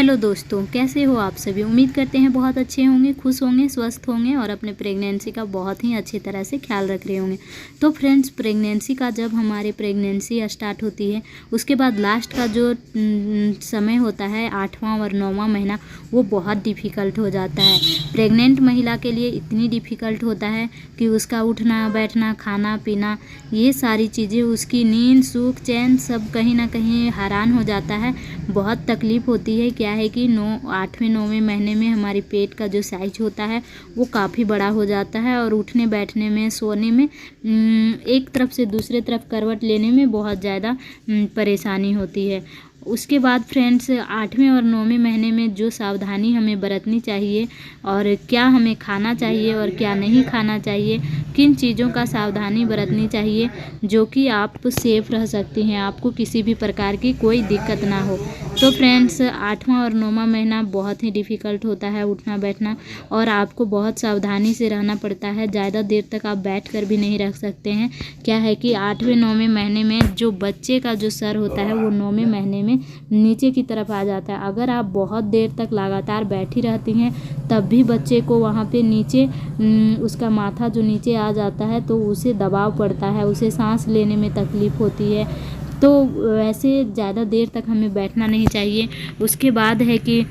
Hello दोस्तों, कैसे हो आप सभी। उम्मीद करते हैं बहुत अच्छे होंगे, खुश होंगे, स्वस्थ होंगे और अपने प्रेगनेंसी का बहुत ही अच्छी तरह से ख्याल रख रहे होंगे। तो फ्रेंड्स, प्रेगनेंसी का जब हमारे प्रेगनेंसी स्टार्ट होती है उसके बाद लास्ट का जो समय होता है 8वां और 9वां महीना, वो बहुत डिफ़िकल्ट हो जाता है। प्रेग्नेंट महिला के लिए इतनी डिफ़िकल्ट होता है कि उसका उठना बैठना, खाना पीना, ये सारी चीज़ें, उसकी नींद, सुख, चैन सब कहीं ना कहीं हैरान हो जाता है। बहुत तकलीफ़ होती है। क्या है कि 8वें 9वें महीने में हमारी पेट का जो साइज होता है वो काफ़ी बड़ा हो जाता है और उठने बैठने में, सोने में, एक तरफ से दूसरे तरफ करवट लेने में बहुत ज़्यादा परेशानी होती है। उसके बाद फ्रेंड्स, 8वें और 9वें महीने में जो सावधानी हमें बरतनी चाहिए और क्या हमें खाना चाहिए और क्या नहीं खाना चाहिए, किन चीज़ों का सावधानी बरतनी चाहिए जो कि आप सेफ रह सकती हैं, आपको किसी भी प्रकार की कोई दिक्कत ना हो। तो फ्रेंड्स, 8वां और 9वां महीना बहुत ही डिफ़िकल्ट होता है उठना बैठना, और आपको बहुत सावधानी से रहना पड़ता है। ज़्यादा देर तक आप बैठ कर भी नहीं रख सकते हैं। क्या है कि 8वें 9वें महीने में जो बच्चे का जो सर होता है वो 9वें महीने में नीचे की तरफ आ जाता है। अगर आप बहुत देर तक लगातार बैठी रहती हैं तब भी बच्चे को वहाँ पे नीचे उसका माथा जो नीचे आ जाता है तो उसे दबाव पड़ता है, उसे सांस लेने में तकलीफ़ होती है। तो वैसे ज़्यादा देर तक हमें बैठना नहीं चाहिए। उसके बाद है कि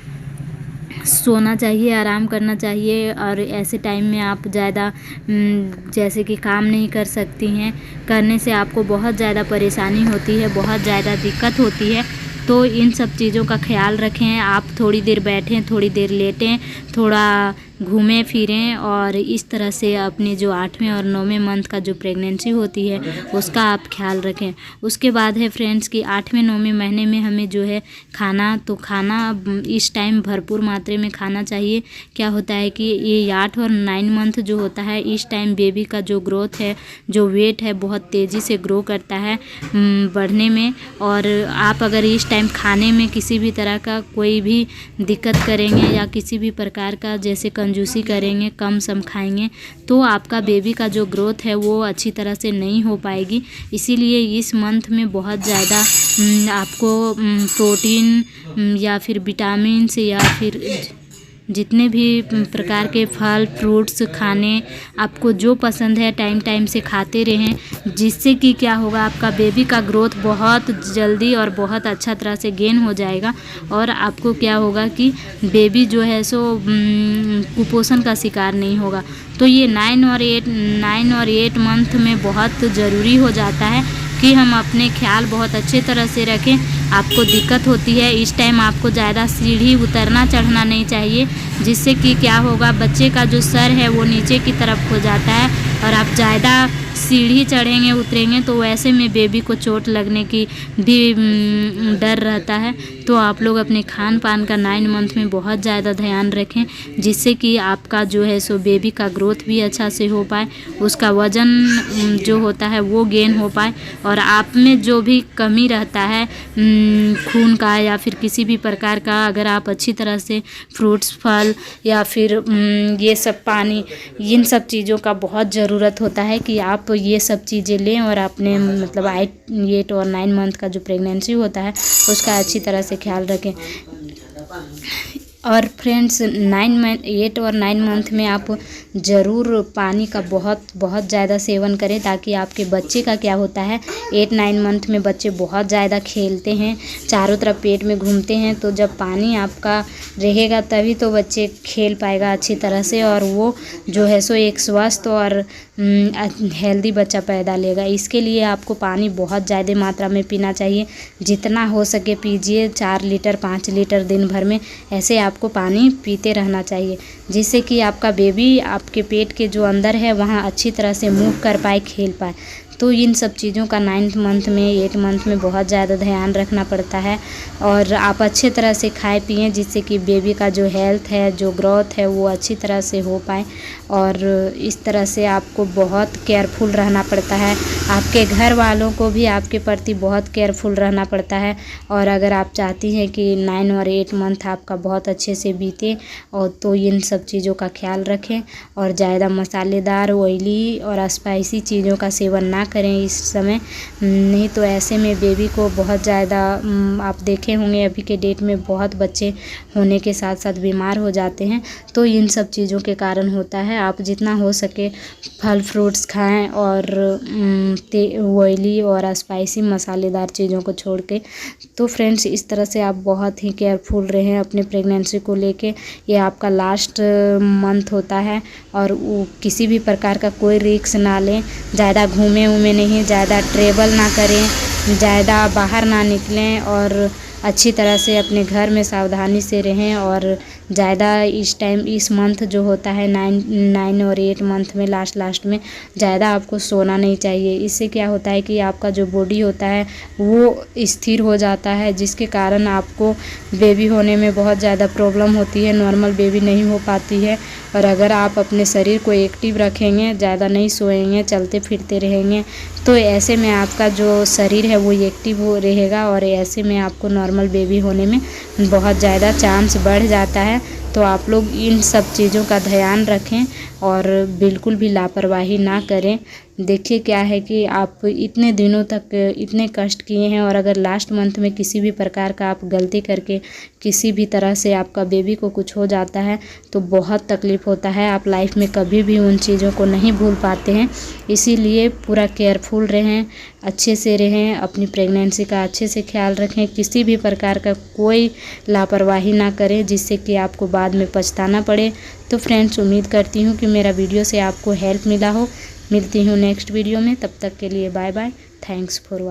सोना चाहिए, आराम करना चाहिए, और ऐसे टाइम में आप ज़्यादा जैसे कि काम नहीं कर सकती हैं, करने से आपको बहुत ज़्यादा परेशानी होती है, बहुत ज़्यादा दिक्कत होती है। तो इन सब चीज़ों का ख्याल रखें। आप थोड़ी देर बैठें, थोड़ी देर लेटें, थोड़ा घूमें फिरें, और इस तरह से अपने जो 8वें और 9वें मंथ का जो प्रेगनेंसी होती है उसका आप ख्याल रखें। उसके बाद है फ्रेंड्स कि 8वें 9वें महीने में हमें जो है खाना इस टाइम भरपूर मात्रा में खाना चाहिए। क्या होता है कि ये 8 और 9 मंथ जो होता है, इस टाइम बेबी का जो ग्रोथ है, जो वेट है, बहुत तेज़ी से ग्रो करता है बढ़ने में। और आप अगर इस टाइम खाने में किसी भी तरह का कोई भी दिक्कत करेंगे या किसी भी प्रकार का जैसे कंजूसी करेंगे, कम सम खाएंगे, तो आपका बेबी का जो ग्रोथ है वो अच्छी तरह से नहीं हो पाएगी। इसीलिए इस मंथ में बहुत ज़्यादा आपको प्रोटीन या फिर विटामिन्स या फिर जितने भी प्रकार के फल फ्रूट्स खाने, आपको जो पसंद है टाइम टाइम से खाते रहें, जिससे कि क्या होगा, आपका बेबी का ग्रोथ बहुत जल्दी और बहुत अच्छा तरह से गेन हो जाएगा। और आपको क्या होगा कि बेबी जो है सो कुपोषण का शिकार नहीं होगा। तो ये 9 और 8 मंथ में बहुत ज़रूरी हो जाता है कि हम अपने ख्याल बहुत अच्छे तरह से रखें। आपको दिक्कत होती है इस टाइम, आपको ज़्यादा सीढ़ी उतरना चढ़ना नहीं चाहिए, जिससे कि क्या होगा, बच्चे का जो सर है वो नीचे की तरफ हो जाता है और आप ज़्यादा सीढ़ी चढ़ेंगे उतरेंगे तो वैसे में बेबी को चोट लगने की भी डर रहता है। तो आप लोग अपने खान पान का 9 मंथ में बहुत ज़्यादा ध्यान रखें, जिससे कि आपका जो है सो बेबी का ग्रोथ भी अच्छा से हो पाए, उसका वज़न जो होता है वो गेन हो पाए, और आप में जो भी कमी रहता है खून का या फिर किसी भी प्रकार का, अगर आप अच्छी तरह से फ्रूट्स, फल या फिर ये सब पानी, इन सब चीज़ों का बहुत ज़रूरत होता है कि आप ये सब चीज़ें लें और अपने मतलब 8 और 9 मंथ का जो प्रेगनेंसी होता है उसका अच्छी तरह से ख्याल रखें। और फ्रेंड्स, 8 और 9 मंथ में आप ज़रूर पानी का बहुत बहुत ज़्यादा सेवन करें, ताकि आपके बच्चे का क्या होता है, 8-9 मंथ में बच्चे बहुत ज़्यादा खेलते हैं, चारों तरफ पेट में घूमते हैं। तो जब पानी आपका रहेगा तभी तो बच्चे खेल पाएगा अच्छी तरह से, और वो जो है सो एक स्वस्थ और हेल्दी बच्चा पैदा लेगा। इसके लिए आपको पानी बहुत ज़्यादा मात्रा में पीना चाहिए, जितना हो सके पीजिए, 4 लीटर 5 लीटर दिन भर में ऐसे आपको पानी पीते रहना चाहिए, जिससे कि आपका बेबी आपके पेट के जो अंदर है वहाँ अच्छी तरह से मूव कर पाए, खेल पाए। तो इन सब चीज़ों का 9 मंथ में 8 मंथ में बहुत ज़्यादा ध्यान रखना पड़ता है, और आप अच्छे तरह से खाएं पिएं, जिससे कि बेबी का जो हेल्थ है, जो ग्रोथ है वो अच्छी तरह से हो पाए। और इस तरह से आपको बहुत केयरफुल रहना पड़ता है, आपके घर वालों को भी आपके प्रति बहुत केयरफुल रहना पड़ता है। और अगर आप चाहती हैं कि 9 और 8 मंथ आपका बहुत अच्छे से बीते, और तो इन सब चीज़ों का ख्याल रखें, और ज़्यादा मसालेदार, ऑयली और स्पाइसी चीज़ों का सेवन ना करें इस समय, नहीं तो ऐसे में बेबी को बहुत ज़्यादा आप देखे होंगे अभी के डेट में बहुत बच्चे होने के साथ साथ बीमार हो जाते हैं। तो इन सब चीज़ों के कारण होता है। आप जितना हो सके फल फ्रूट्स खाएं और ऑयली और स्पाइसी मसालेदार चीज़ों को छोड़ के। तो फ्रेंड्स इस तरह से आप बहुत ही केयरफुल रहें अपने प्रेगनेंसी को लेके। ये आपका लास्ट मंथ होता है और किसी भी प्रकार का कोई रिस्क ना लें, ज़्यादा घूमे नहीं, ज़्यादा ट्रेवल ना करें, ज़्यादा बाहर ना निकलें और अच्छी तरह से अपने घर में सावधानी से रहें। और ज़्यादा इस टाइम इस मंथ जो होता है 9 और 8 मंथ में लास्ट में ज़्यादा आपको सोना नहीं चाहिए। इससे क्या होता है कि आपका जो बॉडी होता है वो स्थिर हो जाता है, जिसके कारण आपको बेबी होने में बहुत ज़्यादा प्रॉब्लम होती है, नॉर्मल बेबी नहीं हो पाती है। और अगर आप अपने शरीर को एक्टिव रखेंगे, ज़्यादा नहीं सोएंगे, चलते फिरते रहेंगे, तो ऐसे में आपका जो शरीर है वो एक्टिव हो रहेगा और ऐसे में आपको नॉर्मल बेबी होने में बहुत ज़्यादा चांस बढ़ जाता है। तो आप लोग इन सब चीज़ों का ध्यान रखें और बिल्कुल भी लापरवाही ना करें। देखिए क्या है कि आप इतने दिनों तक इतने कष्ट किए हैं और अगर लास्ट मंथ में किसी भी प्रकार का आप गलती करके किसी भी तरह से आपका बेबी को कुछ हो जाता है तो बहुत तकलीफ़ होता है। आप लाइफ में कभी भी उन चीज़ों को नहीं भूल पाते हैं। इसीलिए पूरा केयरफुल रहें, अच्छे से रहें, अपनी प्रेगनेंसी का अच्छे से ख्याल रखें, किसी भी प्रकार का कोई लापरवाही ना करें जिससे कि आपको बाद में पछताना पड़े। तो फ्रेंड्स उम्मीद करती हूँ कि मेरा वीडियो से आपको हेल्प मिला हो। मिलती हूँ नेक्स्ट वीडियो में, तब तक के लिए bye bye. Thanks for watching.